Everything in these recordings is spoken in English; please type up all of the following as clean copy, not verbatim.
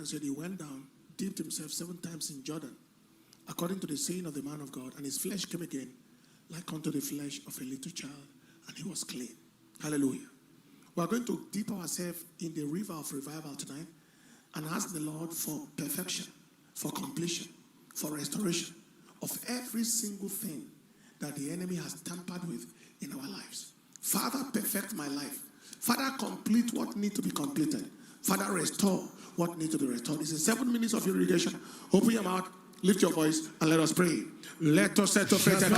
Bible said he went down, dipped himself 7 times in Jordan, according to the saying of the man of God, and his flesh came again like unto the flesh of a little child, and he was clean. Hallelujah. We are going to dip ourselves in the river of revival tonight and ask the Lord for perfection, for completion, for restoration of every single thing that the enemy has tampered with in our lives. Father, perfect my life. Father, complete what needs to be completed. Father, restore what needs to be restored. This is 7 minutes of irrigation. Open your mouth, lift your voice, and let us pray. Let us set up faith and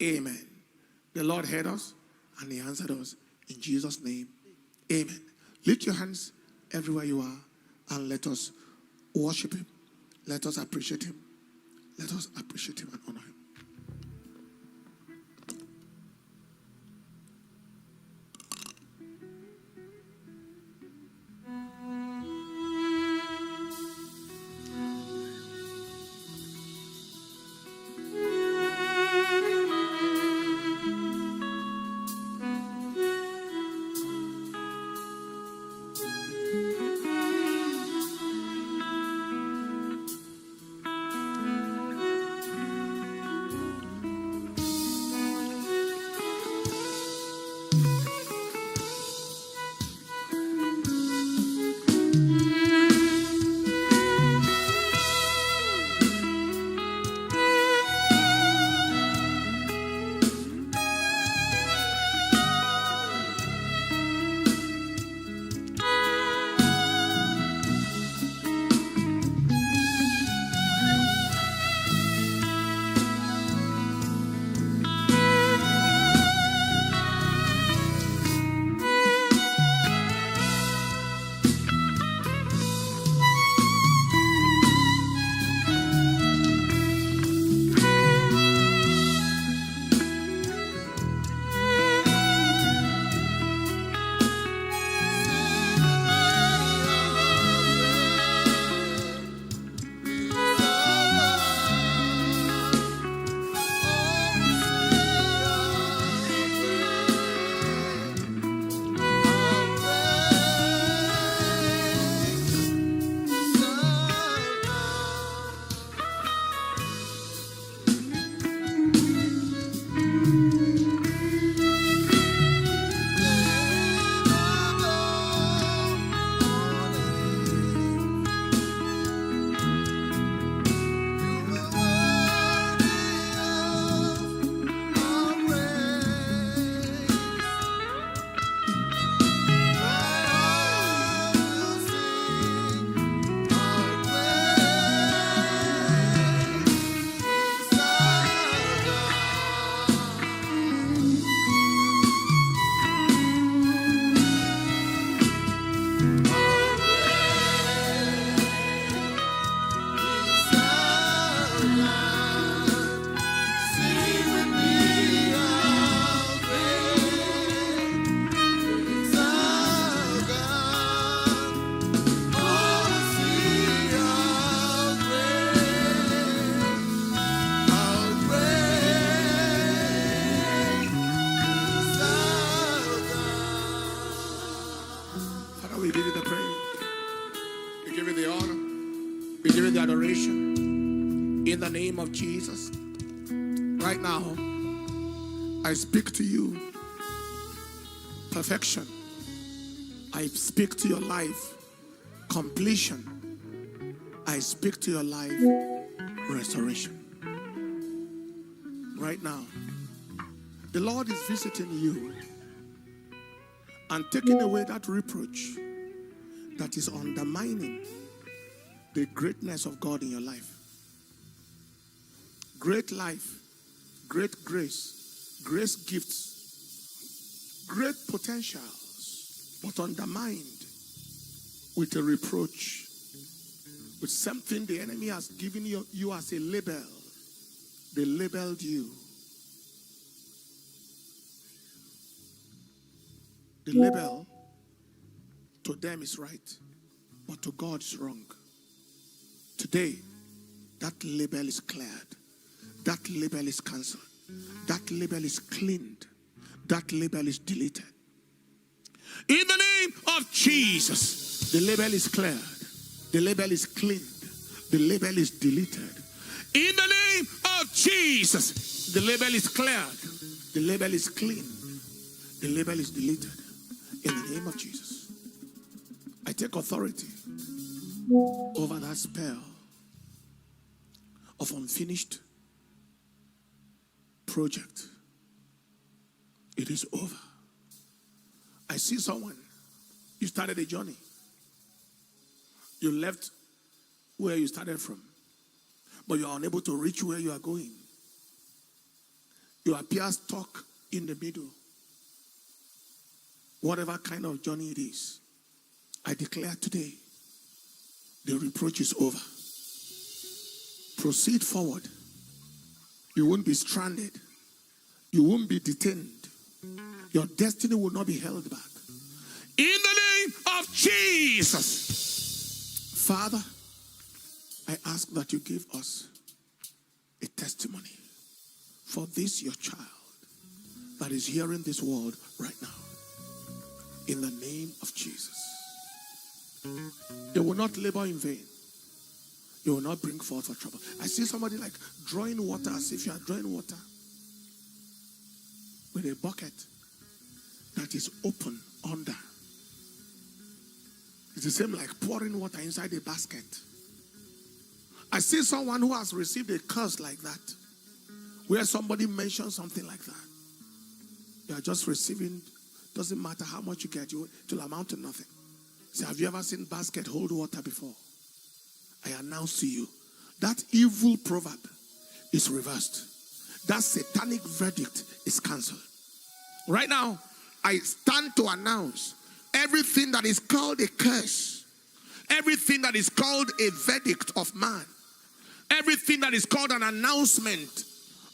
Amen. The Lord heard us and He answered us in Jesus' name. Amen. Lift your hands everywhere you are and let us worship Him. Let us appreciate Him. Let us appreciate Him and honor Him. restoration in the name of Jesus. Right now, I speak to you perfection. I speak to your life completion. I speak to your life restoration. Right now, the Lord is visiting you and taking away that reproach that is undermining the greatness of God in your life. Great life, great grace, grace gifts, great potentials, but undermined with a reproach, with something the enemy has given you as a label. They labeled you. The label to them is right, but to God is wrong. Today, that label is cleared. That label is cancelled. That label is cleaned. That label is deleted. In the name of Jesus, the label is cleared. The label is cleaned. The label is deleted. In the name of Jesus, the label is cleared. The label is cleaned. The label is deleted. In the name of Jesus, I take authority over that spell of unfinished project. It is over. I see someone. You started a journey. You left where you started from, but you are unable to reach where you are going. You appear stuck in the middle. Whatever kind of journey it is, I declare today, the reproach is over. Proceed forward. You won't be stranded. You won't be detained. Your destiny will not be held back. In the name of Jesus. Father, I ask that you give us a testimony for this your child that is hearing this word right now. In the name of Jesus. They will not labor in vain. You will not bring forth for trouble. I see somebody like drawing water as if you are drawing water with a bucket that is open under. It's the same like pouring water inside a basket. I see someone who has received a curse like that, where somebody mentions something like that. You are just receiving, doesn't matter how much you get, it will amount to nothing. Say, have you ever seen basket hold water before? I announce to you, that evil proverb is reversed. That satanic verdict is cancelled. Right now, I stand to announce everything that is called a curse, everything that is called a verdict of man, everything that is called an announcement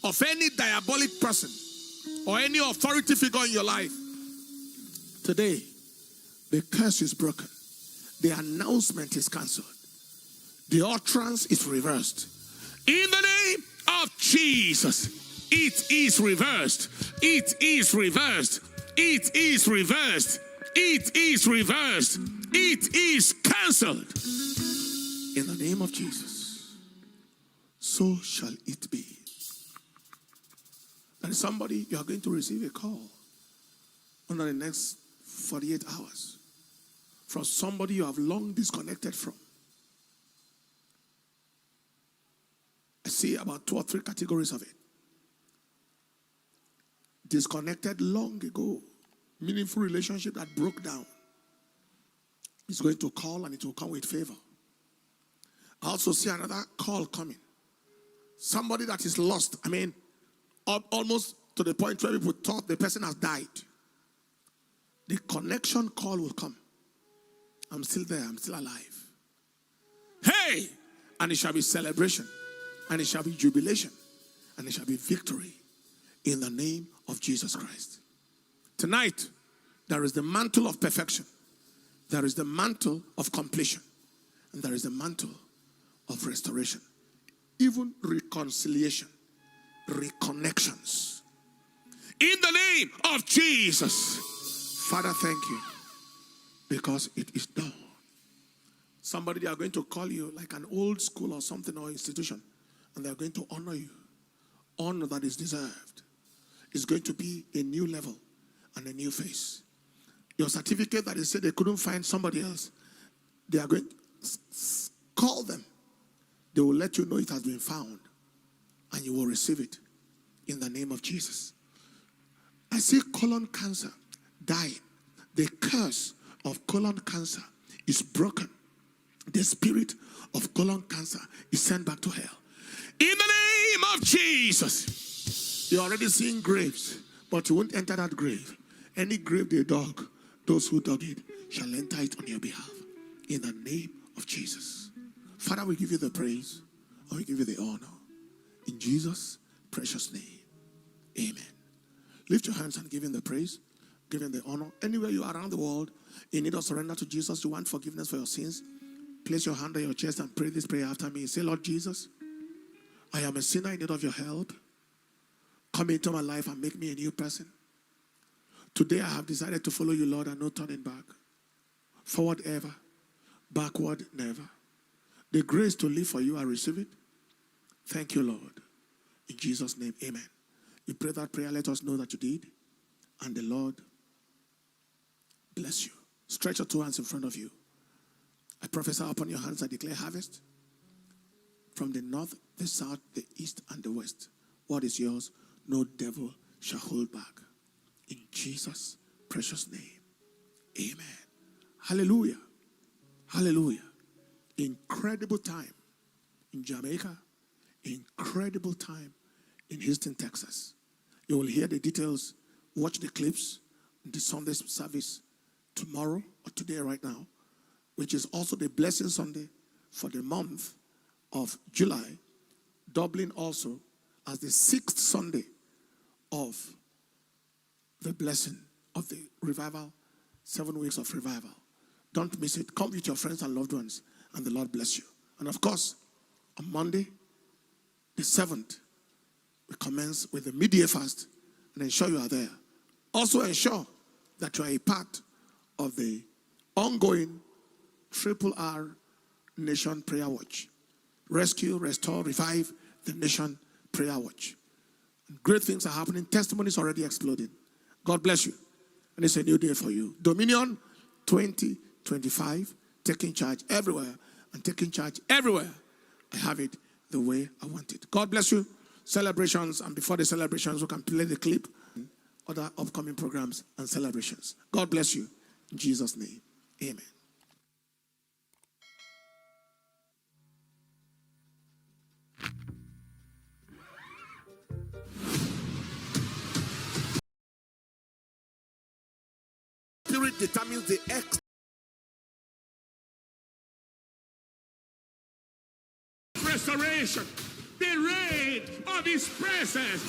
of any diabolic person or any authority figure in your life. Today, the curse is broken. The announcement is cancelled. The utterance is reversed. In the name of Jesus, it is reversed. It is reversed. It is reversed. It is reversed. It is cancelled. In the name of Jesus, so shall it be. And somebody, you are going to receive a call under the next 48 hours from somebody you have long disconnected from. I see about 2 or 3 categories of it. Disconnected long ago, meaningful relationship that broke down. It's going to call and it will come with favor. I also see another call coming. Somebody that is lost. I mean, almost to the point where people thought the person has died. The connection call will come. I'm still there. I'm still alive. Hey! And it shall be celebration. And it shall be jubilation. And it shall be victory. In the name of Jesus Christ. Tonight, there is the mantle of perfection. There is the mantle of completion. And there is the mantle of restoration. Even reconciliation. Reconnections. In the name of Jesus. Father, thank you. Because it is done. Somebody, they are going to call you like an old school or something or institution, and they are going to honor you. Honor that is deserved. It's going to be a new level and a new face. Your certificate that they said they couldn't find somebody else, they are going to call them. They will let you know it has been found, and you will receive it in the name of Jesus. I see colon cancer dying. The curse of colon cancer is broken. The spirit of colon cancer is sent back to hell. In the name of Jesus. You're already seeing graves, but you won't enter that grave. Any grave they dug, those who dug it shall enter it on your behalf. In the name of Jesus. Father, we give you the praise, and we give you the honor. In Jesus' precious name. Amen. Lift your hands and give him the praise, give him the honor. Anywhere you are around the world, in need of surrender to Jesus, you want forgiveness for your sins, place your hand on your chest and pray this prayer after me. Say, Lord Jesus, I am a sinner in need of your help. Come into my life and make me a new person. Today I have decided to follow you, Lord, and no turning back. Forward ever, backward never. The grace to live for you, I receive it. Thank you, Lord. In Jesus' name, amen. You pray that prayer, let us know that you did. And the Lord bless you. Stretch your two hands in front of you. I prophesy upon your hands, I declare harvest. From the north, the south, the east, and the west. What is yours, no devil shall hold back. In Jesus' precious name. Amen. Hallelujah. Hallelujah. Incredible time in Jamaica. Incredible time in Houston, Texas. You will hear the details. Watch the clips in the Sunday service tomorrow or today right now, which is also the Blessing Sunday for the month of July, doubling also as the 6th Sunday of the blessing of the revival, 7 weeks of revival. Don't miss it. Come with your friends and loved ones, and the Lord bless you. And of course, on Monday, the 7th, we commence with the midday fast, and ensure you are there. Also ensure that you are a part of the ongoing R Nation Prayer Watch. Rescue, restore, revive the nation prayer watch. Great things are happening. Testimonies already exploding. God bless you. And it's a new day for you. Dominion 2025, taking charge everywhere and taking charge everywhere. I have it the way I want it. God bless you. Celebrations, and before the celebrations, we can play the clip. Other upcoming programs and celebrations. God bless you. In Jesus' name, amen. Spirit determines the restoration, the reign of his presence.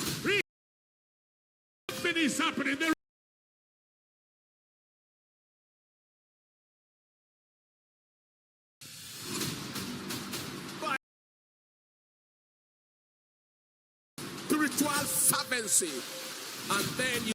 Something is happening. Spiritual fervency, and then you